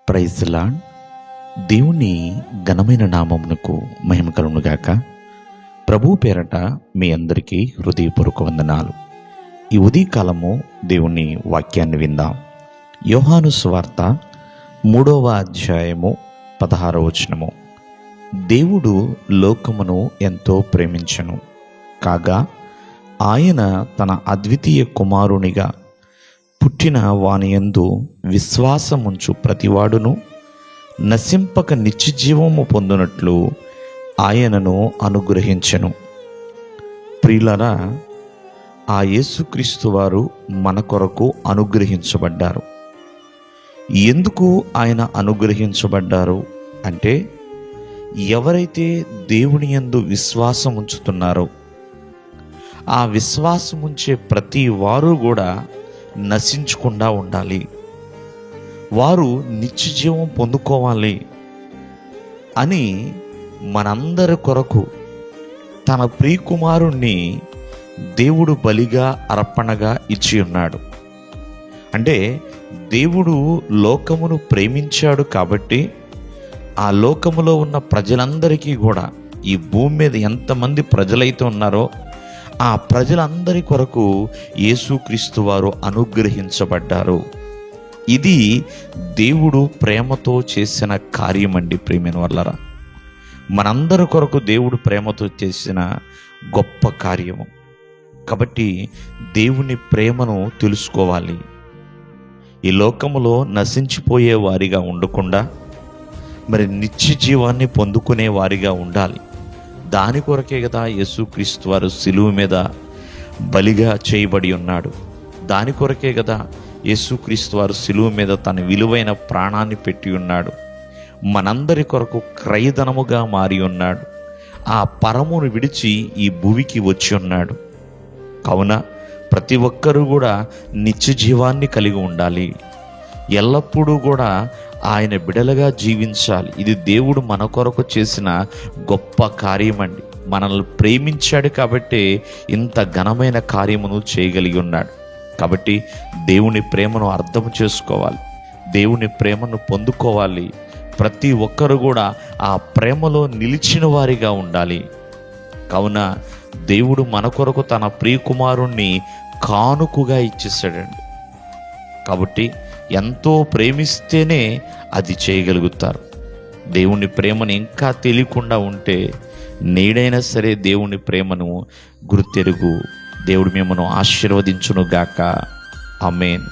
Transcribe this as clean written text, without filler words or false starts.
Praise lord. దేవుని ఘనమైన నామమునకు మహిమ కలుగునుగాక. ప్రభు పేరట మీ అందరికీ హృదయపూర్వక వందనాలు. ఈ ఉదయకాలము దేవుని వాక్యాన్ని విందాం. యోహాను సువార్త 3వ అధ్యాయము 16వ వచనము. దేవుడు లోకమును ఎంతో ప్రేమించెను, కాగా ఆయన తన అద్వితీయ కుమారునిగా పుట్టిన వానియందు విశ్వాసముంచు ప్రతివాడును నశింపక నిత్యజీవము పొందునట్లు ఆయనను అనుగ్రహించెను. ప్రియులారా, ఆ యేసుక్రీస్తు వారు మన కొరకు అనుగ్రహించబడ్డారు. ఎందుకు ఆయన అనుగ్రహించబడ్డారు అంటే, ఎవరైతే దేవుని యందు విశ్వాసం ఉంచుతున్నారో ఆ విశ్వాసం ఉంచే ప్రతి వారు కూడా నశించకుండా ఉండాలి, వారు నిత్యజీవం పొందుకోవాలి అని మనందరి కొరకు తన ప్రియకుమారుణ్ణి దేవుడు బలిగా అర్పణగా ఇచ్చి ఉన్నాడు. అంటే దేవుడు లోకమును ప్రేమించాడు కాబట్టి ఆ లోకములో ఉన్న ప్రజలందరికీ కూడా, ఈ భూమి మీద ఎంతమంది ప్రజలైతే ఉన్నారో ఆ ప్రజలందరి కొరకు యేసుక్రీస్తు వారు అనుగ్రహించబడ్డారు. ఇది దేవుడు ప్రేమతో చేసిన కార్యమండి. ప్రియమైన వాళ్ళరా, మనందరి కొరకు దేవుడు ప్రేమతో చేసిన గొప్ప కార్యము. కాబట్టి దేవుని ప్రేమను తెలుసుకోవాలి. ఈ లోకములో నశించిపోయే వారిగా ఉండకుండా మరి నిత్య జీవాన్ని పొందుకునే వారిగా ఉండాలి. దాని కొరకే కదా యేసుక్రీస్తు వారు సిలువ మీద బలిగా చేయబడి ఉన్నాడు. దాని కొరకే కదా యేసుక్రీస్తు వారు సిలువ మీద తన విలువైన ప్రాణాన్ని పెట్టి ఉన్నాడు. మనందరి కొరకు క్రయధనముగా మారి ఉన్నాడు. ఆ పరమును విడిచి ఈ భూమికి వచ్చి ఉన్నాడు. కావున ప్రతి ఒక్కరూ కూడా నిత్య జీవాన్ని కలిగి ఉండాలి. ఎల్లప్పుడూ కూడా ఆయన బిడలుగా జీవించాలి. ఇది దేవుడు మన కొరకు చేసిన గొప్ప కార్యమండి. మనల్ని ప్రేమించాడు కాబట్టి ఇంత ఘనమైన కార్యమును చేయగలిగి ఉన్నాడు. కాబట్టి దేవుని ప్రేమను అర్థం చేసుకోవాలి, దేవుని ప్రేమను పొందుకోవాలి. ప్రతి ఒక్కరు కూడా ఆ ప్రేమలో నిలిచిన వారిగా ఉండాలి. కావున దేవుడు మన కొరకు తన ప్రియకుమారుణ్ణి కానుకగా ఇచ్చేసాడండి. కాబట్టి ఎంతో ప్రేమిస్తేనే అది చేయగలుగుతారు. దేవుని ప్రేమను ఇంకా తెలియకుండా ఉంటే నేడైనా సరే దేవుని ప్రేమను గుర్తెరుగు. దేవుడు మిమ్మల్ని ఆశీర్వదించునుగాక. ఆమేన్.